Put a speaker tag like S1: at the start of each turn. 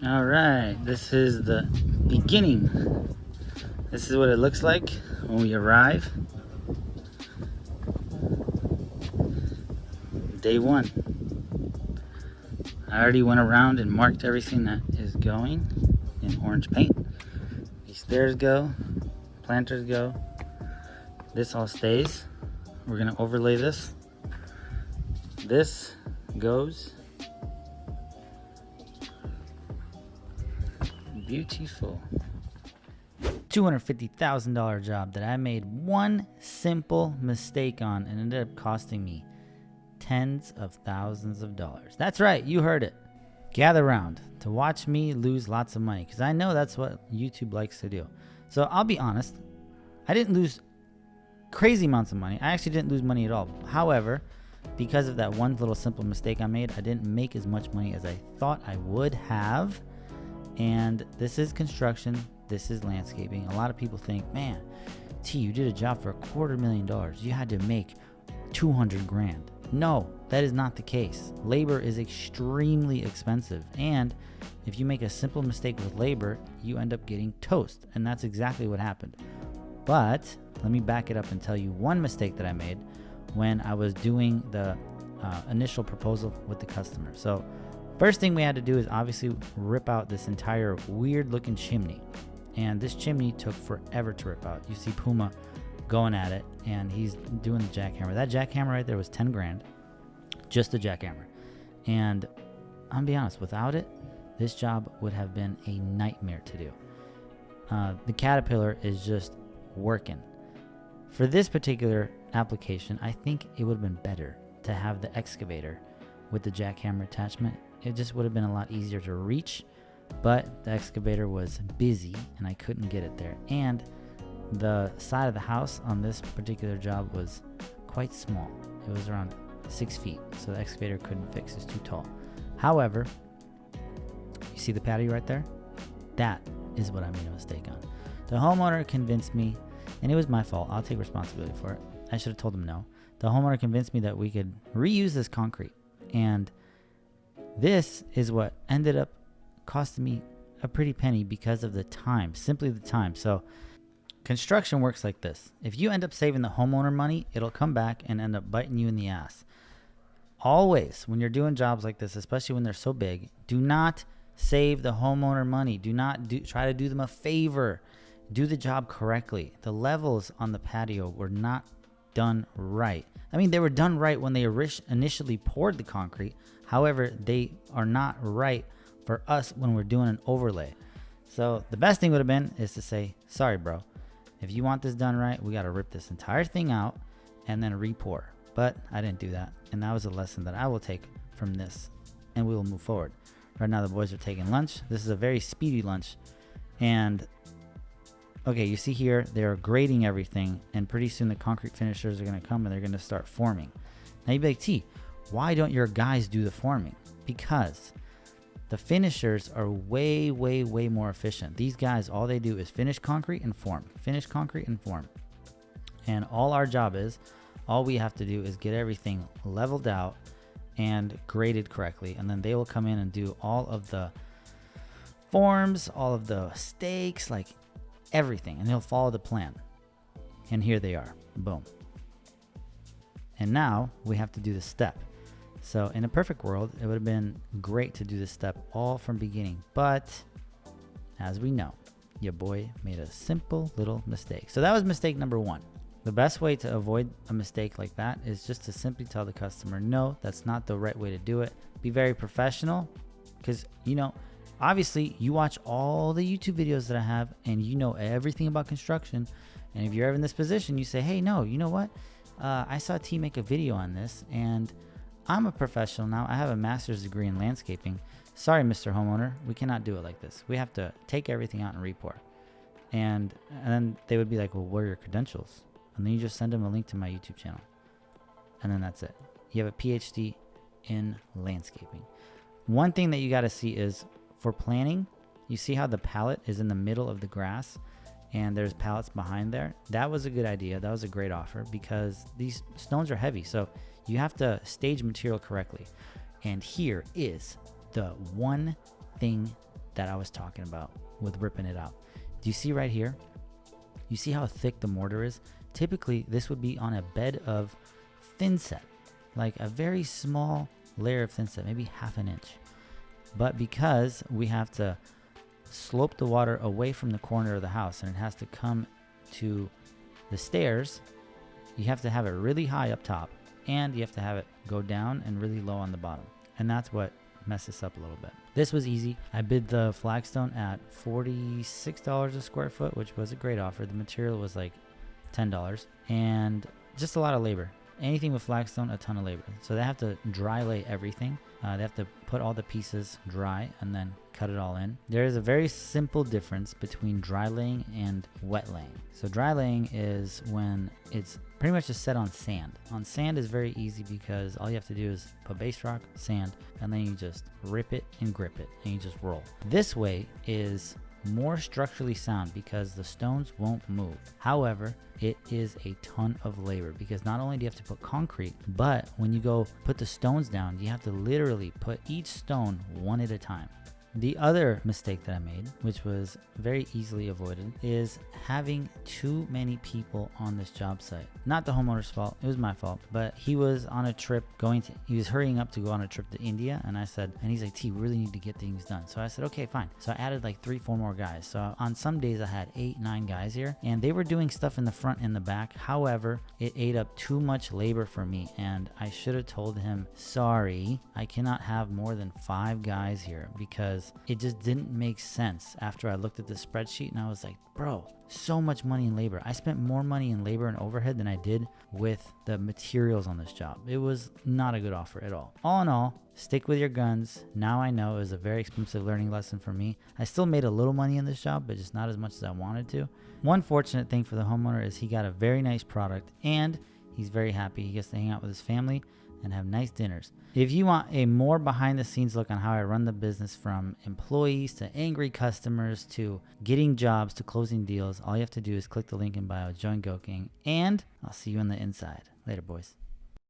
S1: All right, this is the beginning. This is what it looks like when we arrive. Day one. I already went around and marked everything that is going in orange paint. These stairs go, planters go. This all stays. We're gonna overlay this. This goes. Beautiful. $250,000 job that I made one simple mistake on and ended up costing me tens of thousands of dollars. That's right, you heard it. Gather round to watch me lose lots of money, because I know that's what YouTube likes to do. So I'll be honest, I didn't lose crazy amounts of money. I actually didn't lose money at all. However, because of that one little simple mistake I made, I didn't make as much money as I thought I would have. And this is construction, this is landscaping. A lot of people think, man, T, you did a job for $250,000. You had to make 200 grand. No, that is not the case. Labor is extremely expensive. And if you make a simple mistake with labor, you end up getting toast. And that's exactly what happened. But let me back it up and tell you one mistake that I made when I was doing the initial proposal with the customer. So first thing we had to do is obviously rip out this entire weird looking chimney. And this chimney took forever to rip out. You see Puma going at it and he's doing the jackhammer. That jackhammer right there was 10 grand, just the jackhammer. And I'm gonna be honest, without it, this job would have been a nightmare to do. The Caterpillar is just working. For this particular application, I think it would have been better to have the excavator with the jackhammer attachment. It just would have been a lot easier to reach, but the excavator was busy and I couldn't get it there. And the side of the house on this particular job was quite small. It was around 6 feet, so the excavator couldn't fix it. It's too tall. However, you see the patio right there? That is what I made a mistake on. The homeowner convinced me, and it was my fault. I'll take responsibility for it. I should have told him no. The homeowner convinced me that we could reuse this concrete. And this is what ended up costing me a pretty penny because of the time, simply the time. So construction works like this. If you end up saving the homeowner money, it'll come back and end up biting you in the ass. Always, when you're doing jobs like this, especially when they're so big, do not save the homeowner money. Do not try to do them a favor. Do the job correctly. The levels on the patio were not done right. I mean, they were done right when they initially poured the concrete. However, they are not right for us when we're doing an overlay. So the best thing would have been is to say, sorry, bro. If you want this done right, we got to rip this entire thing out and then re-pour. But I didn't do that. And that was a lesson that I will take from this and we will move forward. Right now, the boys are taking lunch. This is a very speedy lunch. And okay, you see here, they're grading everything. And pretty soon the concrete finishers are going to come and they're going to start forming. Now you'd be like, T, why don't your guys do the forming? Because the finishers are way, way, way more efficient. These guys, all they do is finish concrete and form. Finish concrete and form. And all our job is, all we have to do is get everything leveled out and graded correctly. And then they will come in and do all of the forms, all of the stakes, like everything. And they'll follow the plan. And here they are. Boom. And now we have to do the step. So in a perfect world, it would have been great to do this step all from beginning. But as we know, your boy made a simple little mistake. So that was mistake number one. The best way to avoid a mistake like that is just to simply tell the customer, no, that's not the right way to do it. Be very professional because, obviously you watch all the YouTube videos that I have and you know everything about construction. And if you're ever in this position, you say, hey, no, you know what? I saw T make a video on this and I'm a professional now. I have a master's degree in landscaping. Sorry, Mr. Homeowner, we cannot do it like this. We have to take everything out and re-pour. And then they would be like, well, what are your credentials? And then you just send them a link to my YouTube channel. And then that's it. You have a PhD in landscaping. One thing that you got to see is for planning, you see how the pallet is in the middle of the grass and there's pallets behind there. That was a good idea. That was a great offer because these stones are heavy. So you have to stage material correctly. And here is the one thing that I was talking about with ripping it out. Do you see right here? You see how thick the mortar is? Typically, this would be on a bed of thinset, like a very small layer of thinset, maybe half an inch. But because we have to slope the water away from the corner of the house and it has to come to the stairs, you have to have it really high up top and you have to have it go down and really low on the bottom. And that's what messes up a little bit. This was easy. I bid the flagstone at $46 a square foot, which was a great offer. The material was like $10 and just a lot of labor. Anything with flagstone, a ton of labor. So they have to dry lay everything. They have to put all the pieces dry and then cut it all in. There is a very simple difference between dry laying and wet laying. So dry laying is when it's pretty much just set on sand. On sand is very easy because all you have to do is put base rock, sand, and then you just rip it and grip it and you just roll. This way is more structurally sound because the stones won't move. However, it is a ton of labor because not only do you have to put concrete, but when you go put the stones down, you have to literally put each stone one at a time. The other mistake that I made, which was very easily avoided, is having too many people on this job site. Not the homeowner's fault, it was my fault, but he was on a trip he was hurrying up to go on a trip to India, and he's like, T, we really need to get things done. So I said, okay, fine. So I added like 3-4 more guys. So on some days I had 8-9 guys here, and they were doing stuff in the front and the back. However, it ate up too much labor for me, and I should have told him, sorry, I cannot have more than 5 guys here because it just didn't make sense after I looked at the spreadsheet and I was like, bro, so much money in labor. I spent more money in labor and overhead than I did with the materials on this job. It was not a good offer at all. All in all, stick with your guns. Now I know it was a very expensive learning lesson for me. I still made a little money in this job, but just not as much as I wanted to. One fortunate thing for the homeowner is he got a very nice product and he's very happy. He gets to hang out with his family and have nice dinners. If you want a more behind the scenes look on how I run the business, from employees to angry customers to getting jobs to closing deals, all you have to do is click the link in bio, join GoKing, and I'll see you on the inside. Later, boys.